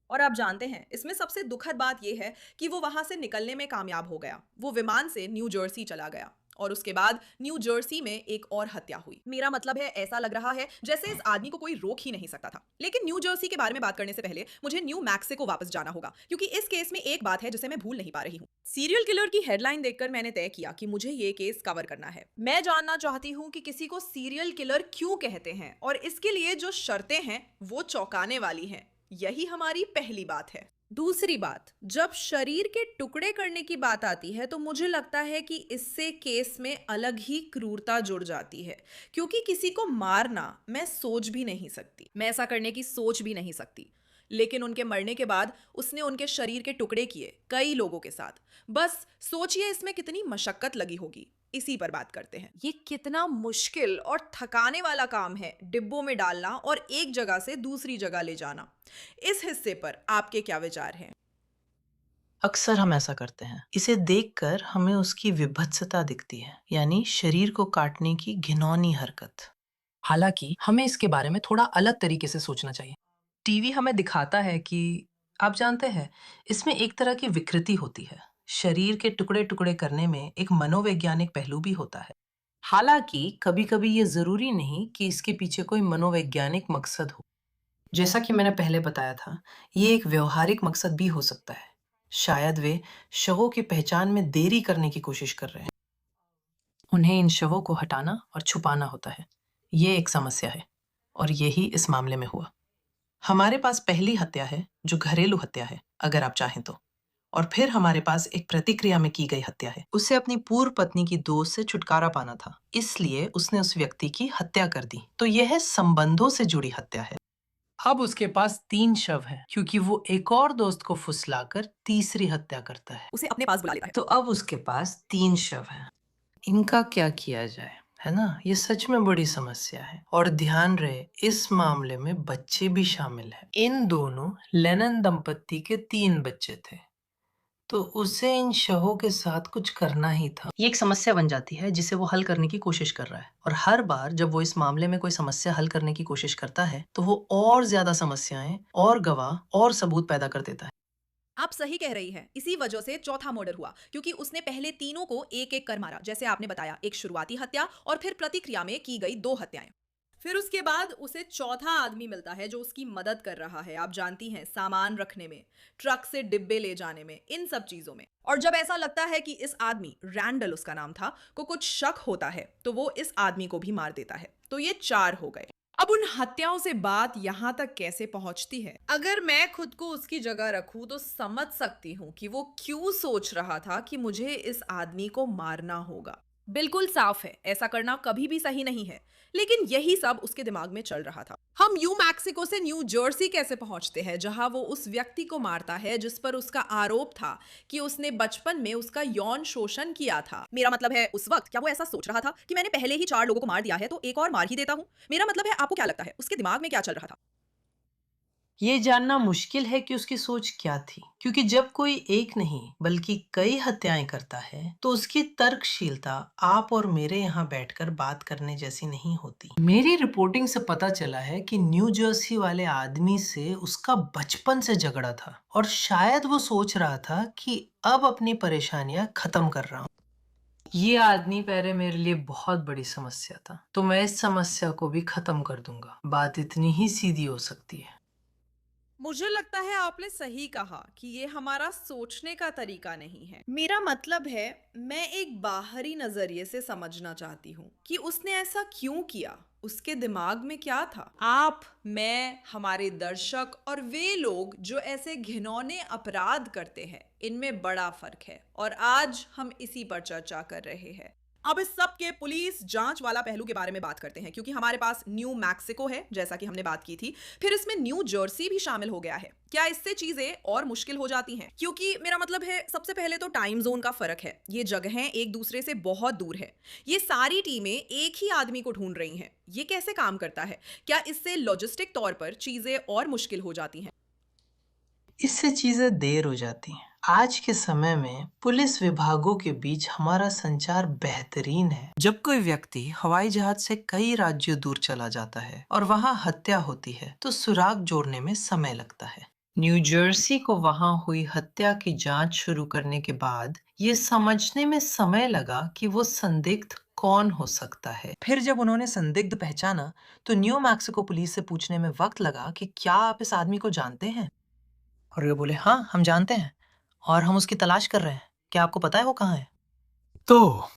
और आप जानते हैं, इसमें सबसे दुखद बात यह है कि वो वहां से निकलने में कामयाब हो गया। वो विमान से न्यू जर्सी चला गया और उसके बाद न्यू जर्सी में एक और हत्या हुई। मेरा मतलब है, ऐसा लग रहा है जैसे इस आदमी को कोई रोक ही नहीं सकता था। लेकिन न्यू जर्सी के बारे में बात करने से पहले मुझे न्यू मैक्सिको वापस जाना होगा, क्योंकि इस केस में एक बात है जिसे मैं भूल नहीं पा रही हूँ। सीरियल किलर की हेडलाइन देखकर मैंने तय किया कि मुझे ये केस कवर करना है। मैं जानना चाहती हूँ कि किसी को सीरियल किलर क्यों कहते हैं, और इसके लिए जो शर्तें हैं वो चौंकाने वाली हैं। यही हमारी पहली बात है। दूसरी बात, जब शरीर के टुकड़े करने की बात आती है तो मुझे लगता है कि इससे केस में अलग ही क्रूरता जुड़ जाती है, क्योंकि किसी को मारना मैं सोच भी नहीं सकती, मैं ऐसा करने की सोच भी नहीं सकती। लेकिन उनके मरने के बाद उसने उनके शरीर के टुकड़े किए कई लोगों के साथ। बस सोचिए इसमें कितनी मशक्कत लगी होगी। इसी पर बात करते हैं। ये कितना मुश्किल और थकाने वाला काम है, डिब्बों में डालना और एक जगह से दूसरी जगह ले जाना। इस हिस्से पर आपके क्या विचार हैं? अक्सर हम ऐसा करते हैं। इसे देखकर हमें उसकी विभत्सता दिखती है, यानी शरीर को काटने की घिनौनी हरकत। हालांकि हमें इसके बारे में थोड़ा अलग तरीके से सोचना चाहिए। टीवी हमें दिखाता है कि आप जानते हैं, इसमें एक तरह की विकृति होती है। शरीर के टुकड़े टुकड़े करने में एक मनोवैज्ञानिक पहलू भी होता है। हालांकि कभी कभी ये जरूरी नहीं कि इसके पीछे कोई मनोवैज्ञानिक मकसद हो। जैसा कि मैंने पहले बताया था, ये एक व्यवहारिक मकसद भी हो सकता है। शायद वे शवों की पहचान में देरी करने की कोशिश कर रहे हैं। उन्हें इन शवों को हटाना और छुपाना होता है। ये एक समस्या है और यही इस मामले में हुआ। हमारे पास पहली हत्या है जो घरेलू हत्या है, अगर आप चाहें तो। और फिर हमारे पास एक प्रतिक्रिया में की गई हत्या है। उसे अपनी पूर्व पत्नी की दोस्त से छुटकारा पाना था, इसलिए उसने उस व्यक्ति की हत्या कर दी। तो यह संबंधों से जुड़ी हत्या है। अब उसके पास 3 शव हैं, क्योंकि वो एक और दोस्त को फुसलाकर तीसरी हत्या करता है। उसे अपने पास बुला लेता है। तो अब उसके पास 3 शव हैं। इनका क्या किया जाए, है ना? ये सच में बड़ी समस्या है। और ध्यान रहे, इस मामले में बच्चे भी शामिल हैं। इन दोनों लेनन दंपत्ति के 3 बच्चे थे, तो उसे इन शवों के साथ कुछ करना ही था। ये एक समस्या बन जाती है जिसे वो हल करने की कोशिश कर रहा है। और हर बार जब वो इस मामले में कोई समस्या हल करने की कोशिश करता है, तो वो और ज्यादा समस्याएं और गवाह और सबूत पैदा कर देता है। आप सही कह रही है। इसी वजह से चौथा मर्डर हुआ, क्योंकि उसने पहले तीनों को एक एक कर मारा, जैसे आपने बताया, एक शुरुआती हत्या और फिर प्रतिक्रिया में की गई 2 हत्याएं। फिर उसके बाद उसे चौथा आदमी मिलता है जो उसकी मदद कर रहा है, आप जानती हैं, सामान रखने में, ट्रक से डिब्बे ले जाने में, इन सब चीजों में। और जब ऐसा लगता है कि इस आदमी, रैंडल उसका नाम था, को कुछ शक होता है, तो वो इस आदमी को भी मार देता है। तो ये 4 हो गए। अब उन हत्याओं से बात यहां तक कैसे पहुंचती है? अगर मैं खुद को उसकी जगह रखूं तो समझ सकती हूं कि वो क्यों सोच रहा था कि मुझे इस आदमी को मारना होगा। बिल्कुल साफ है, ऐसा करना कभी भी सही नहीं है, लेकिन यही सब उसके दिमाग में चल रहा था। हम न्यू मैक्सिको से न्यू जर्सी कैसे पहुंचते हैं, जहां वो उस व्यक्ति को मारता है जिस पर उसका आरोप था कि उसने बचपन में उसका यौन शोषण किया था। मेरा मतलब है, उस वक्त क्या वो ऐसा सोच रहा था कि मैंने पहले ही 4 लोगों को मार दिया है तो एक और मार ही देता हूं? मेरा मतलब है, आपको क्या लगता है उसके दिमाग में क्या चल रहा था? ये जानना मुश्किल है कि उसकी सोच क्या थी, क्योंकि जब कोई एक नहीं बल्कि कई हत्याएं करता है, तो उसकी तर्कशीलता आप और मेरे यहाँ बैठकर बात करने जैसी नहीं होती। मेरी रिपोर्टिंग से पता चला है कि न्यू जर्सी वाले आदमी से उसका बचपन से झगड़ा था, और शायद वो सोच रहा था कि अब अपनी परेशानियां खत्म कर रहा हूँ। ये आदमी पहले मेरे लिए बहुत बड़ी समस्या था, तो मैं इस समस्या को भी खत्म कर दूंगा। बात इतनी ही सीधी हो सकती है। मुझे लगता है आपने सही कहा कि ये हमारा सोचने का तरीका नहीं है। मेरा मतलब है, मैं एक बाहरी नजरिए से समझना चाहती हूँ कि उसने ऐसा क्यों किया, उसके दिमाग में क्या था। आप, मैं, हमारे दर्शक और वे लोग जो ऐसे घिनौने अपराध करते हैं, इनमें बड़ा फर्क है, और आज हम इसी पर चर्चा कर रहे हैं। अब इस सब के पुलिस जांच वाला पहलू के बारे में बात करते हैं, क्योंकि हमारे पास न्यू मैक्सिको है, जैसा कि हमने बात की थी, फिर इसमें न्यू जर्सी भी शामिल हो गया है। क्या इससे चीजें और मुश्किल हो जाती हैं? क्योंकि मेरा मतलब है, सबसे पहले तो टाइम जोन का फर्क है। ये जगहें एक दूसरे से बहुत दूर है। ये सारी टीमें एक ही आदमी को ढूंढ रही हैं। ये कैसे काम करता है? क्या इससे लॉजिस्टिक तौर पर चीजें और मुश्किल हो जाती हैं? इससे चीजें देर हो जाती हैं। आज के समय में पुलिस विभागों के बीच हमारा संचार बेहतरीन है। जब कोई व्यक्ति हवाई जहाज से कई राज्यों दूर चला जाता है और वहां हत्या होती है, तो सुराग जोड़ने में समय लगता है। न्यू जर्सी को वहां हुई हत्या की जांच शुरू करने के बाद ये समझने में समय लगा कि वो संदिग्ध कौन हो सकता है। फिर जब उन्होंने संदिग्ध पहचाना, तो न्यू मैक्सिको पुलिस से पूछने में वक्त लगा कि क्या आप इस आदमी को जानते हैं? और वे बोले, हाँ, हम जानते हैं और हम उसकी तलाश कर रहे हैं। क्या आपको पता है वो कहाँ है? तो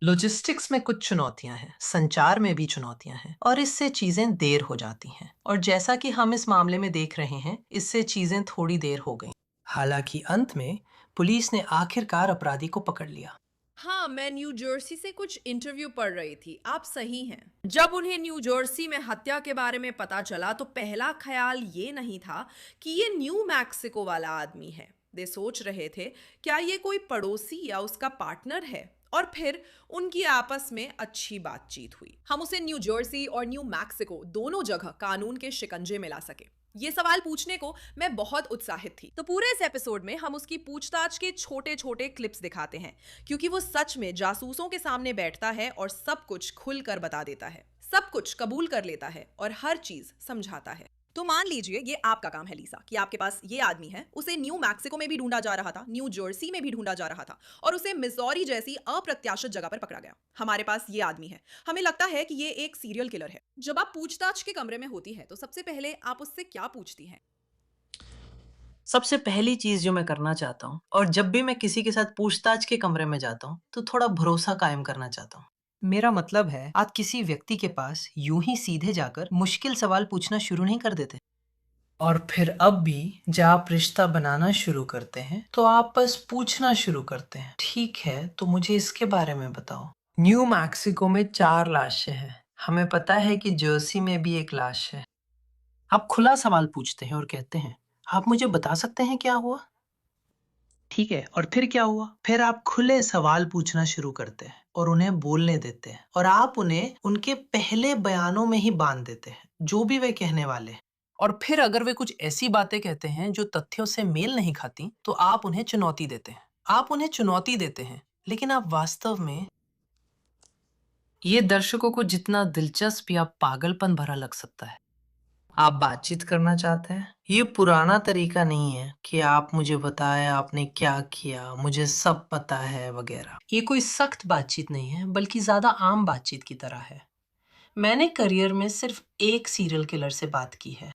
लॉजिस्टिक्स में कुछ चुनौतियां हैं, संचार में भी चुनौतियां हैं, और इससे चीजें देर हो जाती हैं। और जैसा कि हम इस मामले में देख रहे हैं, इससे चीजें थोड़ी देर हो गई। हालांकि अंत में पुलिस ने आखिरकार अपराधी को पकड़ लिया। हाँ, मैं न्यू जर्सी से कुछ इंटरव्यू पढ़ रही थी, आप सही हैं। जब उन्हें न्यू जर्सी में हत्या के बारे में पता चला, तो पहला ख्याल ये नहीं था कि ये न्यू मैक्सिको वाला आदमी है। वे सोच रहे थे, क्या ये कोई पड़ोसी या उसका पार्टनर है? और फिर उनकी आपस में अच्छी बातचीत हुई। हम उसे न्यू जर्सी और न्यू मैक्सिको दोनों जगह कानून के शिकंजे में ला सके। ये सवाल पूछने को मैं बहुत उत्साहित थी। तो पूरे इस एपिसोड में हम उसकी पूछताछ के छोटे छोटे क्लिप्स दिखाते हैं, क्योंकि वो सच में जासूसों के सामने बैठता है और सब कुछ खुलकर बता देता है। सब कुछ कबूल कर लेता है और हर चीज समझाता है। तो मान लीजिए ये आपका काम है लीसा, कि आपके पास ये आदमी है, उसे न्यू मैक्सिको में भी ढूंढा जा रहा था, न्यू जर्सी में भी ढूंढा जा रहा था और उसे मिजौरी जैसी अप्रत्याशित जगह पर पकड़ा गया। हमारे पास ये आदमी है, हमें लगता है कि ये एक सीरियल किलर है। जब आप पूछताछ के कमरे में होती है तो सबसे पहले आप उससे क्या पूछती हैं? सबसे पहली चीज जो मैं करना चाहता हूँ, और जब भी मैं किसी के साथ पूछताछ के कमरे में जाता हूँ, तो थोड़ा भरोसा कायम करना चाहता हूँ। मेरा मतलब है, आप किसी व्यक्ति के पास यूं ही सीधे जाकर मुश्किल सवाल पूछना शुरू नहीं कर देते। और फिर अब भी जब आप रिश्ता बनाना शुरू करते हैं, तो आप बस पूछना शुरू करते हैं, ठीक है तो मुझे इसके बारे में बताओ। न्यू मैक्सिको में 4 लाशें हैं। हमें पता है कि जर्सी में भी एक लाश है। आप खुला सवाल पूछते हैं और कहते हैं, आप मुझे बता सकते हैं क्या हुआ? ठीक है, और फिर क्या हुआ? फिर आप खुले सवाल पूछना शुरू करते हैं और उन्हें बोलने देते हैं, और आप उन्हें उनके पहले बयानों में ही बांध देते हैं, जो भी वे कहने वाले हैं। और फिर अगर वे कुछ ऐसी बातें कहते हैं जो तथ्यों से मेल नहीं खाती, तो आप उन्हें चुनौती देते हैं। आप उन्हें चुनौती देते हैं, लेकिन आप वास्तव में, ये दर्शकों को जितना दिलचस्प या पागलपन भरा लग सकता है, आप बातचीत करना चाहते हैं। ये पुराना तरीका नहीं है कि आप मुझे बताएं आपने क्या किया, मुझे सब पता है वगैरह। ये कोई सख्त बातचीत नहीं है, बल्कि ज्यादा आम बातचीत की तरह है। मैंने करियर में सिर्फ एक सीरियल किलर से बात की है,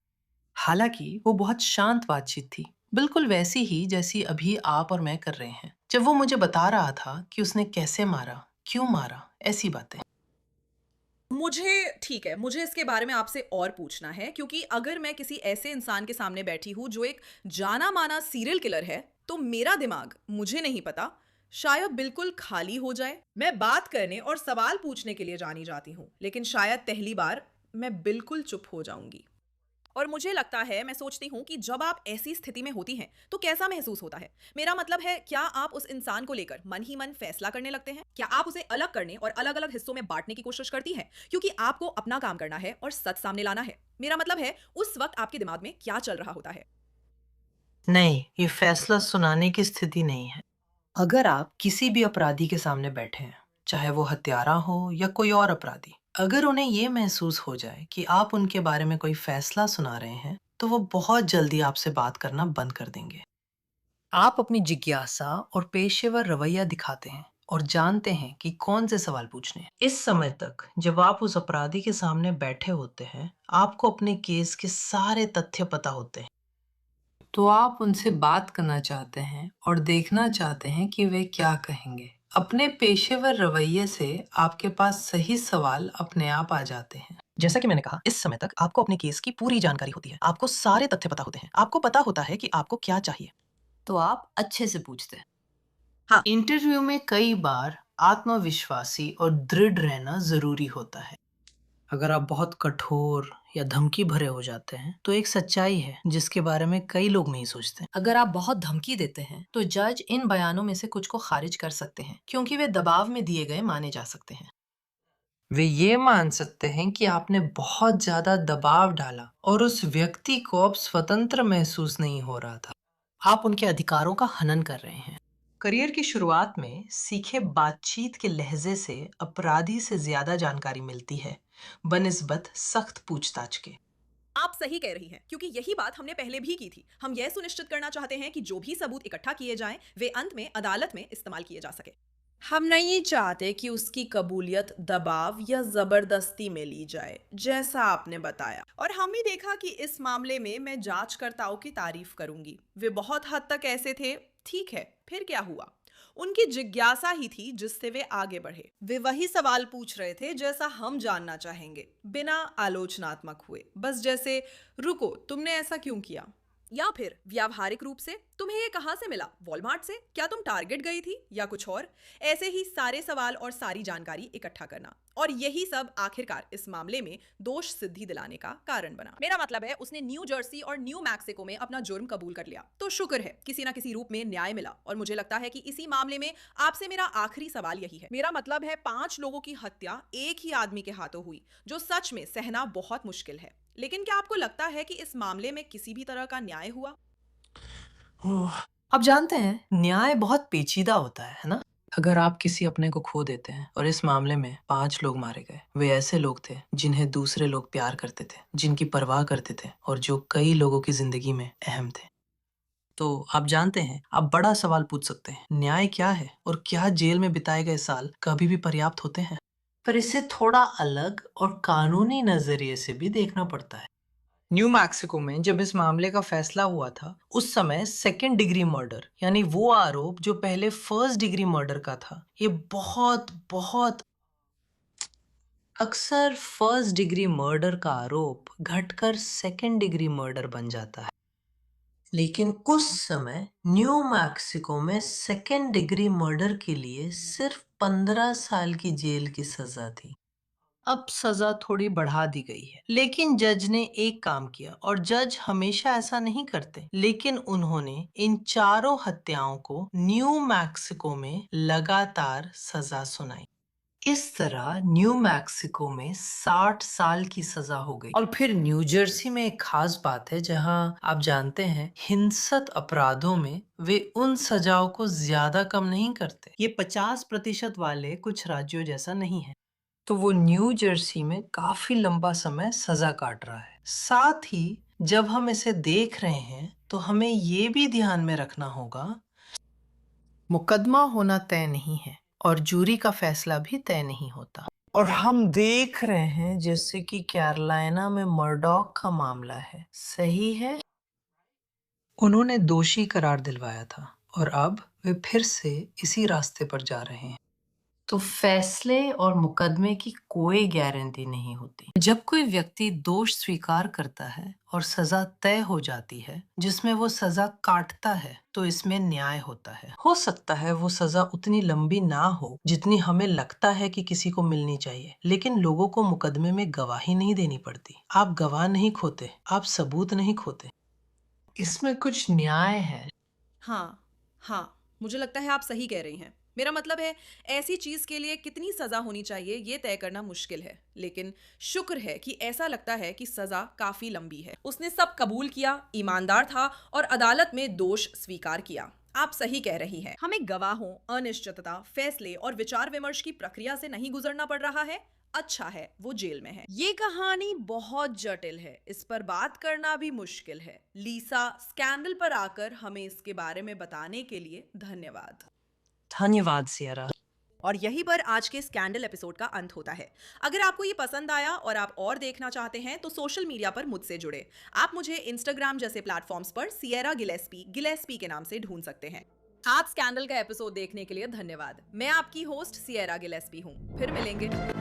हालांकि वो बहुत शांत बातचीत थी, बिल्कुल वैसी ही जैसी अभी आप और मैं कर रहे हैं। जब वो मुझे बता रहा था कि उसने कैसे मारा, क्यों मारा, ऐसी बातें। मुझे इसके बारे में आपसे और पूछना है, क्योंकि अगर मैं किसी ऐसे इंसान के सामने बैठी हूं जो एक जाना माना सीरियल किलर है, तो मेरा दिमाग, मुझे नहीं पता, शायद बिल्कुल खाली हो जाए। मैं बात करने और सवाल पूछने के लिए जानी जाती हूँ, लेकिन शायद पहली बार मैं बिल्कुल चुप हो जाऊंगी। और मुझे लगता है, मैं सोचती हूँ कि जब आप ऐसी स्थिति में होती हैं तो कैसा महसूस होता है। मेरा मतलब है, क्या आप उस इंसान को लेकर मन ही मन फैसला करने लगते हैं? क्या आप उसे अलग करने और अलग अलग हिस्सों में बांटने की कोशिश करती हैं, क्योंकि आपको अपना काम करना है और सच सामने लाना है? मेरा मतलब है, उस वक्त आपके दिमाग में क्या चल रहा होता है? नहीं, ये फैसला सुनाने की स्थिति नहीं है। अगर आप किसी भी अपराधी के सामने बैठे हैं, चाहे वो हत्यारा हो या कोई और अपराधी, अगर उन्हें ये महसूस हो जाए कि आप उनके बारे में कोई फैसला सुना रहे हैं, तो वो बहुत जल्दी आपसे बात करना बंद कर देंगे। आप अपनी जिज्ञासा और पेशेवर रवैया दिखाते हैं और जानते हैं कि कौन से सवाल पूछने हैं। इस समय तक जब आप उस अपराधी के सामने बैठे होते हैं, आपको अपने केस के सारे तथ्य पता होते हैं। तो आप उनसे बात करना चाहते हैं और देखना चाहते हैं कि वे क्या कहेंगे। अपने पेशेवर रवैये से आपके पास सही सवाल अपने आप आ जाते हैं। जैसा कि मैंने कहा, इस समय तक आपको अपने केस की पूरी जानकारी होती है। आपको सारे तथ्य पता होते हैं। आपको पता होता है कि आपको क्या चाहिए। तो आप अच्छे से पूछते हैं। हाँ, इंटरव्यू में कई बार आत्मविश्वासी और दृढ़ रहना जरूरी होता है। अगर आप बहुत कठोर या धमकी भरे हो जाते हैं, तो एक सच्चाई है जिसके बारे में कई लोग नहीं सोचते। अगर आप बहुत धमकी देते हैं, तो जज इन बयानों में से कुछ को खारिज कर सकते हैं, क्योंकि वे दबाव में दिए गए माने जा सकते हैं। वे ये मान सकते हैं कि आपने बहुत ज्यादा दबाव डाला और उस व्यक्ति को अब स्वतंत्र महसूस नहीं हो रहा था। आप उनके अधिकारों का हनन कर रहे हैं। करियर की शुरुआत में सीखे बातचीत के लहजे से अपराधी से ज्यादा जानकारी मिलती है, बनिस्बत सख्त पूछताछ के। आप सही कह रही हैं, क्योंकि यही बात हमने पहले भी की थी। हम यह सुनिश्चित करना चाहते हैं कि जो भी सबूत इकट्ठा किए जाएं, वे अंत में अदालत में इस्तेमाल किए जा सके। हम नहीं चाहते कि उसकी कबूलियत दबाव या जबरदस्ती में ली जाए, जैसा आपने बताया। और हमने देखा कि इस मामले में मैं जांचकर्ताओं की तारीफ करूंगी। वे बहुत हद तक ऐसे थे। ठीक है, फिर क्या हुआ? उनकी जिज्ञासा ही थी जिससे वे आगे बढ़े। वे वही सवाल पूछ रहे थे जैसा हम जानना चाहेंगे, बिना आलोचनात्मक हुए। बस जैसे, रुको, तुमने ऐसा क्यों किया? या फिर व्यावहारिक रूप से, तुम्हें ये कहां से मिला? वॉलमार्ट से? क्या तुम टारगेट गई थी या कुछ और? ऐसे ही सारे सवाल और सारी जानकारी इकट्ठा करना। और यही सब आखिरकार इस मामले में दोष सिद्धि दिलाने का कारण बना। मेरा मतलब है, उसने न्यू जर्सी और न्यू मैक्सिको में अपना जुर्म कबूल कर लिया, तो शुक्र है किसी ना किसी रूप में न्याय मिला। और मुझे लगता है कि इसी मामले में आपसे मेरा आखिरी सवाल यही है। मेरा मतलब है, 5 लोगों की हत्या एक ही आदमी के हाथों हुई, जो सच में सहना बहुत मुश्किल है। लेकिन क्या आपको लगता है कि इस मामले में किसी भी तरह का न्याय हुआ? आप जानते हैं, न्याय बहुत पेचीदा होता है ना? अगर आप किसी अपने को खो देते हैं और इस मामले में 5 लोग मारे गए, वे ऐसे लोग थे जिन्हें दूसरे लोग प्यार करते थे, जिनकी परवाह करते थे और जो कई लोगों की जिंदगी में अहम थे। तो आप जानते हैं, आप बड़ा सवाल पूछ सकते हैं, न्याय क्या है और क्या जेल में बिताए गए साल कभी भी पर्याप्त होते हैं? पर इसे थोड़ा अलग और कानूनी नजरिए से भी देखना पड़ता है। न्यू मैक्सिको में जब इस मामले का फैसला हुआ था, उस समय सेकेंड डिग्री मर्डर यानी वो आरोप जो पहले फर्स्ट डिग्री मर्डर का था, ये बहुत बहुत अक्सर फर्स्ट डिग्री मर्डर का आरोप घटकर सेकेंड डिग्री मर्डर बन जाता है। लेकिन उस समय न्यू मैक्सिको में सेकेंड डिग्री मर्डर के लिए सिर्फ 15 साल की जेल की सजा थी। अब सजा थोड़ी बढ़ा दी गई है, लेकिन जज ने एक काम किया, और जज हमेशा ऐसा नहीं करते, लेकिन उन्होंने इन चारों हत्याओं को न्यू मैक्सिको में लगातार सजा सुनाई। इस तरह न्यू मैक्सिको में 60 साल की सजा हो गई। और फिर न्यू जर्सी में एक खास बात है, जहां आप जानते हैं हिंसक अपराधों में वे उन सजाओं को ज्यादा कम नहीं करते। ये 50% वाले कुछ राज्यों जैसा नहीं है। तो वो न्यू जर्सी में काफी लंबा समय सजा काट रहा है। साथ ही जब हम इसे देख रहे हैं तो हमें ये भी ध्यान में रखना होगा, मुकदमा होना तय नहीं है और जूरी का फैसला भी तय नहीं होता। और हम देख रहे हैं जैसे कि कैरोलिना में मर्डॉक का मामला है, सही है? उन्होंने दोषी करार दिलवाया था और अब वे फिर से इसी रास्ते पर जा रहे हैं। तो फैसले और मुकदमे की कोई गारंटी नहीं होती। जब कोई व्यक्ति दोष स्वीकार करता है और सजा तय हो जाती है, जिसमें वो सजा काटता है, तो इसमें न्याय होता है। हो सकता है वो सजा उतनी लंबी ना हो जितनी हमें लगता है कि किसी को मिलनी चाहिए, लेकिन लोगों को मुकदमे में गवाही नहीं देनी पड़ती। आप गवाह नहीं खोते, आप सबूत नहीं खोते। इसमें कुछ न्याय है। हाँ, मुझे लगता है आप सही कह रही हैं। मेरा मतलब है, ऐसी चीज के लिए कितनी सजा होनी चाहिए ये तय करना मुश्किल है, लेकिन शुक्र है कि ऐसा लगता है कि सजा काफी लंबी है। उसने सब कबूल किया, ईमानदार था और अदालत में दोष स्वीकार किया। आप सही कह रही हैं। हमें गवाहों, अनिश्चितता, फैसले और विचार विमर्श की प्रक्रिया से नहीं गुजरना पड़ रहा है। अच्छा है वो जेल में है। ये कहानी बहुत जटिल है, इस पर बात करना भी मुश्किल है। लीसा, स्कैंडल पर आकर हमें इसके बारे में बताने के लिए धन्यवाद। धन्यवाद सियरा। और यहीं पर आज के स्कैंडल एपिसोड का अंत होता है। अगर आपको ये पसंद आया और आप और देखना चाहते हैं तो सोशल मीडिया पर मुझसे जुड़े। आप मुझे इंस्टाग्राम जैसे प्लेटफॉर्म्स पर सियरा गिलेस्पी के नाम से ढूंढ सकते हैं। आज स्कैंडल का एपिसोड देखने के लिए धन्यवाद। मैं आपकी होस्ट सियरा गिलेस्पी हूँ। फिर मिलेंगे।